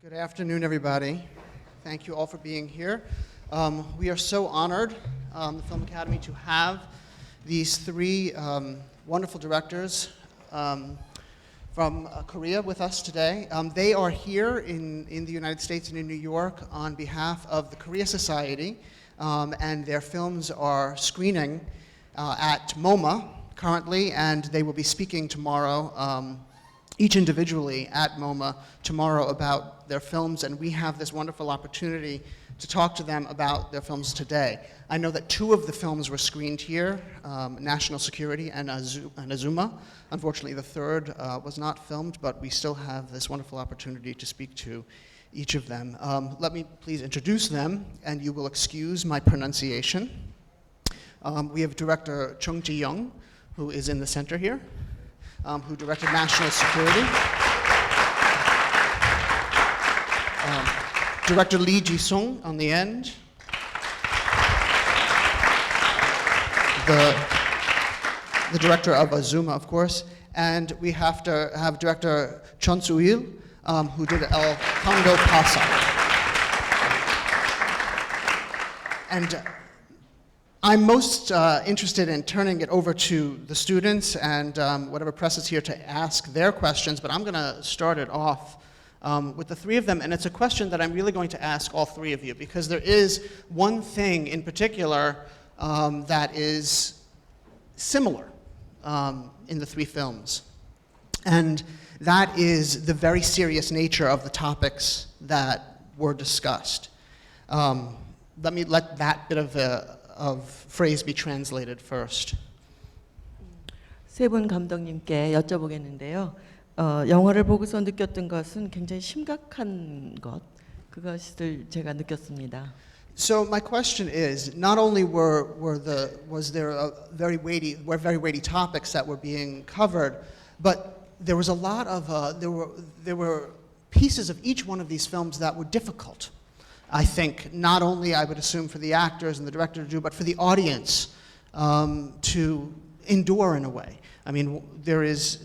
Good afternoon, everybody. Thank you all for being here. We are so honored, the Film Academy, to have these three wonderful directors from Korea with us today. They are here in the United States and in New York on behalf of the Korea Society, and their films are screening at MoMA currently, and they will be speaking tomorrow, each individually at MoMA tomorrow about their films, and we have this wonderful opportunity to talk to them about their films today. I know that two of the films were screened here, National Security and Azuma. Unfortunately, the third was not filmed, but we still have this wonderful opportunity to speak to each of them. Let me please introduce them, and you will excuse my pronunciation. We have director Chung Ji-seung, who is in the center here, who directed National Security. Director Lee Ji-seung on the end. The director of Azuma, of course. And we have to have director Soo-il, who did El Congo Pasa. And I'm most interested in turning it over to the students and whatever press is here to ask their questions, but I'm going to start it off with the three of them, and it's a question that I'm really going to ask all three of you, because there is one thing in particular that is similar in the three films, and that is the very serious nature of the topics that were discussed. Let me let that bit of phrase be translated first. 세 분 감독님께 여쭤보겠는데요. 영화를 보고서 느꼈던 것은 굉장히 심각한 것, 그것을 제가 느꼈습니다. So my question is, not only were very weighty topics that were being covered, but there was a lot of there were pieces of each one of these films that were difficult. I think not only, I would assume, for the actors and the director to do, but for the audience to endure in a way. I mean, there is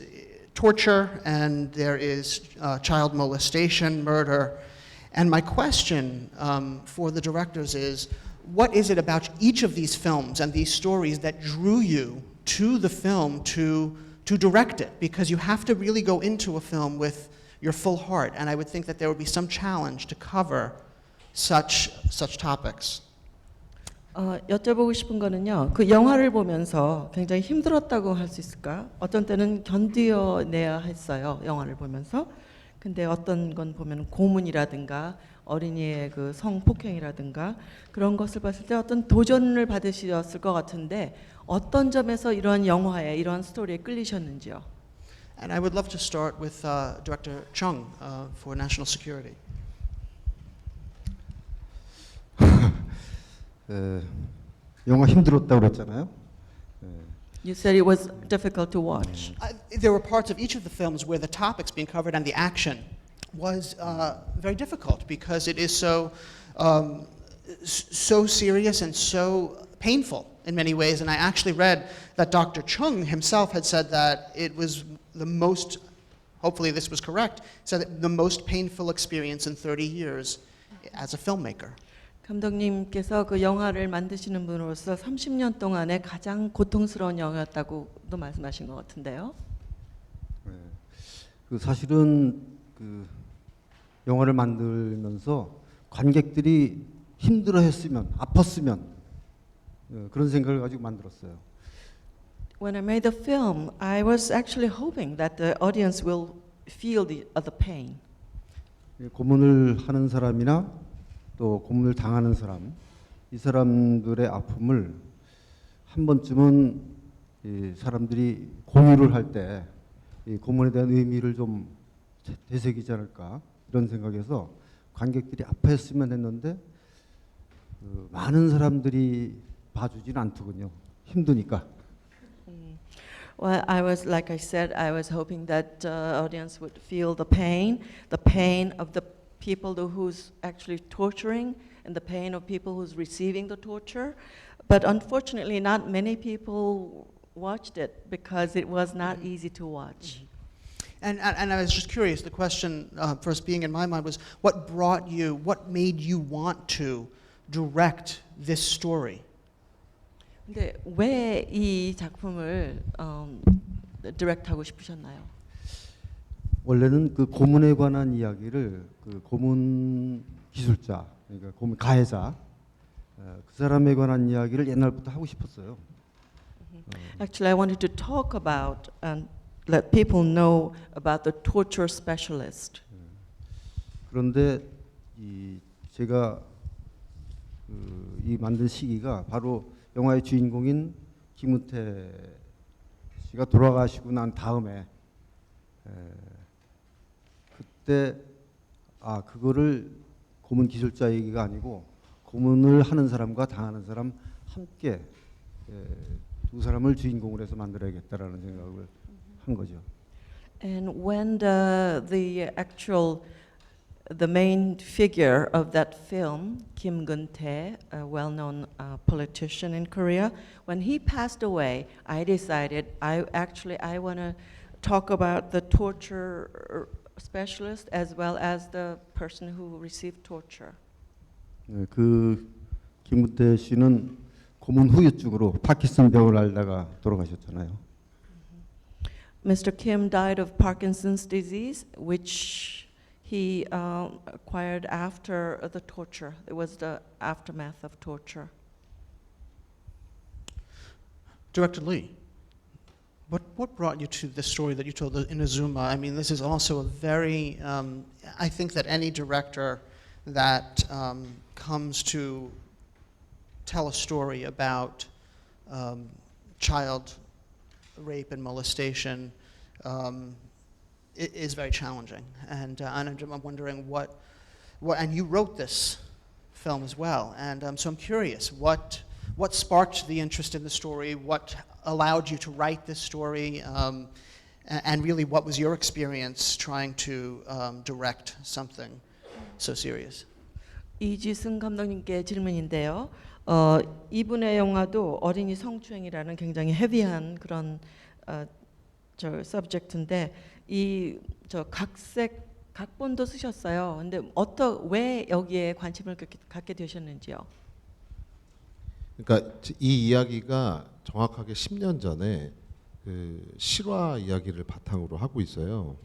torture and there is child molestation, murder. And my question for the directors is, what is it about each of these films and these stories that drew you to the film to direct it? Because you have to really go into a film with your full heart, and I would think that there would be some challenge to cover such topics. 여쭤보고 싶은 거는요. 그 영화를 보면서 굉장히 힘들었다고 할 수 있을까? 어떤 때는 견디어내야 했어요. 영화를 보면서. 근데 어떤 건 보면 고문이라든가 어린이의 그 성폭행이라든가 그런 것을 봤을 때 어떤 도전을 받으셨을 것 같은데 어떤 점에서 이런 영화에 이런 스토리에 끌리셨는지요? And I would love to start with Director Chung for National Security. 영화 힘들었다고 그랬잖아요. You said it was difficult to watch. There were parts of each of the films where the topics being covered and the action was very difficult because it is so serious and so painful in many ways. And I actually read that Dr. Chung himself had said that it was the most, hopefully this was correct, said that the most painful experience in 30 years as a filmmaker. 감독님께서 그 영화를 만드시는 분으로서 30년 동안에 가장 고통스러운 영화였다고도 말씀하신 것 같은데요. 네. 그 사실은 그 영화를 만들면서 관객들이 힘들어했으면, 아팠으면 그런 생각을 가지고 만들었어요. When I made the film, I was actually hoping that the audience will feel the pain. 고문을 하는 사람이나 또 고문을 당하는 사람, 이 사람들의 아픔을 한 번쯤은 이 사람들이 공유를 할 때 이 고문에 대한 의미를 좀 되새기지 않을까 이런 생각에서 관객들이 아파했으면 했는데 많은 사람들이 봐주지는 않더군요. 힘드니까. Well, like I said, I was hoping that the audience would feel the pain of the people who's actually torturing and the pain of people who's receiving the torture. But unfortunately, not many people watched it because it was not easy to watch. And I was just curious, the question first being in my mind was, what made you want to direct this story? 근데 왜 이 작품을 디렉트하고 싶으셨나요? 원래는 그 고문에 관한 이야기를 그 고문 기술자, 그러니까 고문 가해자, 그 사람에 관한 이야기를 옛날부터 하고 싶었어요. Actually, I wanted to talk about and let people know about the torture specialist. 그런데 제가 이 만든 시기가 바로 영화의 주인공인 김우태 씨가 돌아가시고 난 다음에 그때 그거를 고문 기술자 얘기가 아니고 고문을 하는 사람과 당하는 사람 함께 두 사람을 주인공으로 해서 만들어야겠다라는 생각을 한 거죠. And when the main figure of that film, Kim Gun-tae, a well-known politician in Korea, when he passed away, I decided I want to talk about the torture specialist as well as the person who received torture. 그 김우태 씨는 고문 후유증으로 파킨슨 병을 앓다가 돌아가셨잖아요. Mr. Kim died of Parkinson's disease, which he acquired after the torture. It was the aftermath of torture. Director Lee, what brought you to this story that you told in Azuma? I mean, this is also a very, I think that any director that comes to tell a story about child rape and molestation is very challenging. And I'm wondering what, and you wrote this film as well, and so I'm curious, what sparked the interest in the story, what allowed you to write this story, and really what was your experience trying to direct something so serious? 이지승 감독님께 질문인데요. 이분의 영화도 어린이 성추행이라는 굉장히 헤비한 그런 서브젝트인데 각본도 쓰셨어요. 근데 왜 여기에 관심을 갖게 되셨는지요? 그러니까 이 이야기가 정확하게 10년 전에 그 실화 이야기를 바탕으로 하고 있어요.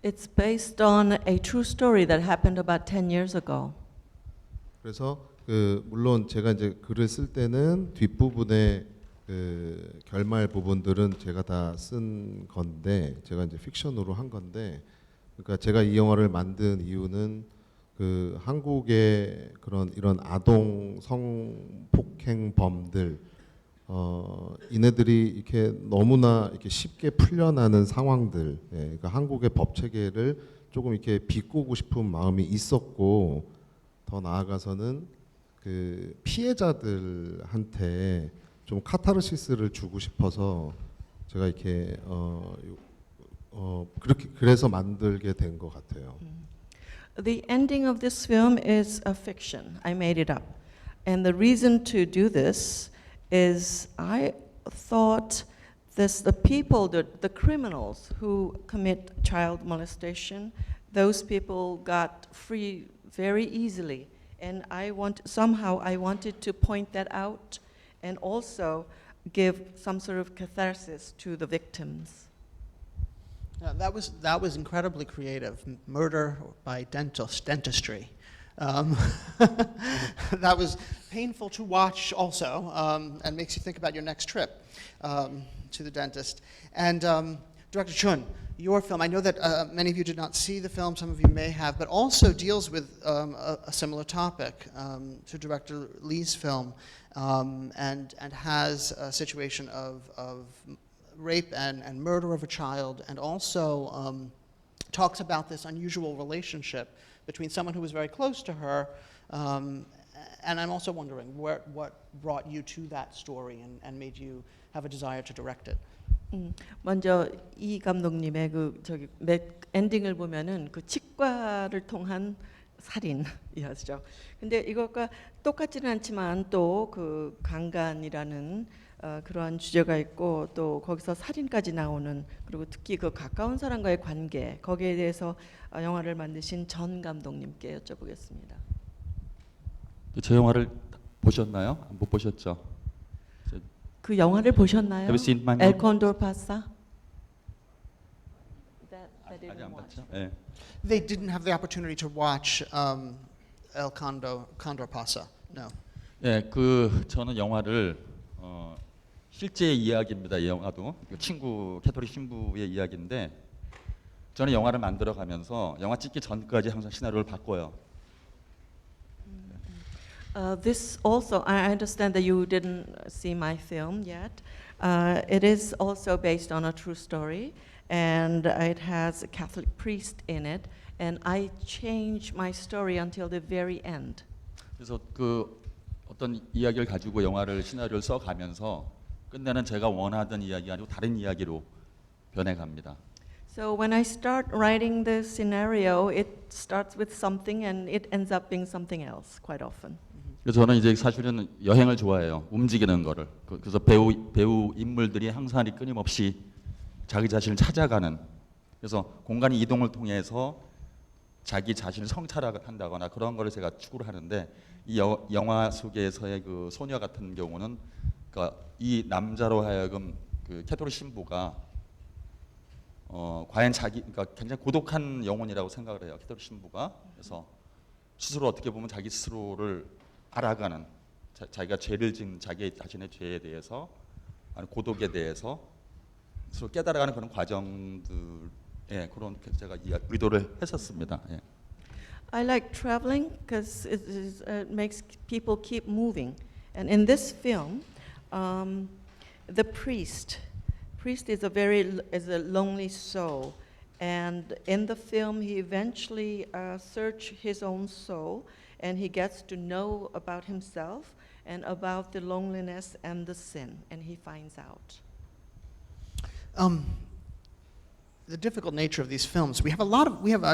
It's based on a true story that happened about 10 years ago. 그래서 물론 제가 이제 글을 쓸 때는 뒷부분에 그 결말 부분들은 제가 다 쓴 건데 제가 이제 픽션으로 한 건데 그러니까 제가 이 영화를 만든 이유는 그 한국의 이런 아동 성폭행범들 이네들이 이렇게 너무나 이렇게 쉽게 풀려나는 상황들, 그러니까 한국의 법 체계를 조금 이렇게 비꼬고 싶은 마음이 있었고 더 나아가서는 그 피해자들한테 좀 카타르시스를 주고 싶어서 제가 이렇게 그래서 만들게 된 것 같아요. The ending of this film is a fiction. I made it up. And the reason to do this is I thought the people, the criminals who commit child molestation, those people got free very easily. And I wanted to point that out and also give some sort of catharsis to the victims. That was incredibly creative. Murder by dentistry. That was painful to watch also, and makes you think about your next trip to the dentist. And Director Chun, your film, I know that many of you did not see the film, some of you may have, but also deals with a similar topic to Director Lee's film, and has a situation of rape and murder of a child, and also talks about this unusual relationship between someone who was very close to her, and I'm also wondering what brought you to that story and made you have a desire to direct it. 먼저 이 감독님의 엔딩을 보면은 그 치과를 통한 살인이었죠. 근데 이것과 똑같지는 않지만 또 그 강간이라는 그러한 주제가 있고 또 거기서 살인까지 나오는 그리고 특히 그 가까운 사람과의 관계 거기에 대해서 영화를 만드신 전 감독님께 여쭤보겠습니다. 저 영화를 보셨나요? 못 보셨죠? 그 영화를 보셨나요? Have you seen my El movie? Condor Pasa? 아직 안 봤죠? 예. They didn't have the opportunity to watch Condor Pasa. No. 예, 그 저는 영화를 실제 이야기입니다. 이 영화도 그 친구 캐토릭 신부의 이야기인데 저는 영화를 만들어 가면서 영화 찍기 전까지 항상 시나리오를 바꿔요. This also, I understand that you didn't see my film yet. It is also based on a true story, and it has a Catholic priest in it. And I change my story until the very end. 그래서 그 어떤 이야기를 가지고 영화를 시나리오를 써 가면서 끝내는 제가 원하던 이야기가 아니고 다른 이야기로 변해 갑니다. So when I start writing the scenario, it starts with something and it ends up being something else quite often. 그래서 저는 이제 사실은 여행을 좋아해요. 움직이는 거를. 그래서 배우 인물들이 항상 끊임없이 자기 자신을 찾아가는. 그래서 공간 이동을 통해서 자기 자신을 성찰한다거나 그런 거를 제가 추구를 하는데 이 영화 속에서의 그 소녀 같은 경우는 그러니까 이 남자로 하여금 그 캐토릭 신부가 과연 그러니까 굉장히 고독한 영혼이라고 생각을 해요. 캐토릭 신부가. 그래서 스스로 어떻게 보면 자기 스스로를 알아가는 자기가 죄를 지은 자기 자신의 죄에 대해서 아니 고독에 대해서 스스로 깨달아가는 그런 과정들에 그런 제가 의도를 했었습니다. 예. I like traveling because it makes people keep moving. And in this film, the priest is a lonely soul. And in the film, he eventually searches his own soul, and he gets to know about himself and about the loneliness and the sin, and he finds out. The difficult nature of these films. I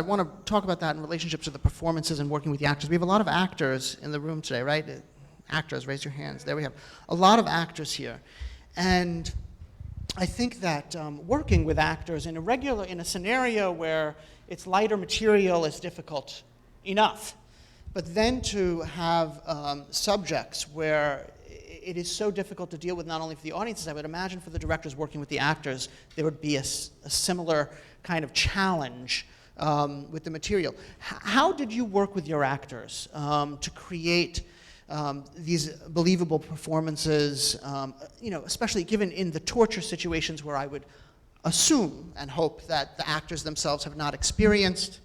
want to talk about that in relationship to the performances and working with the actors. We have a lot of actors in the room today, right? Actors, raise your hands. There we have a lot of actors here. And I think that working with actors in a scenario where it's lighter material is difficult enough. But then to have subjects where it is so difficult to deal with not only for the audiences, I would imagine for the directors working with the actors, there would be a similar kind of challenge with the material. How did you work with your actors to create these believable performances, especially given in the torture situations where I would assume and hope that the actors themselves have not experienced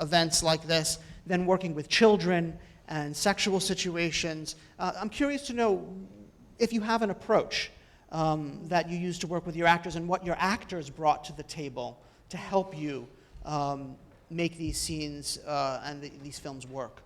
events like this, then working with children and sexual situations. I'm curious to know if you have an approach that you use to work with your actors and what your actors brought to the table to help you make these scenes and these films work.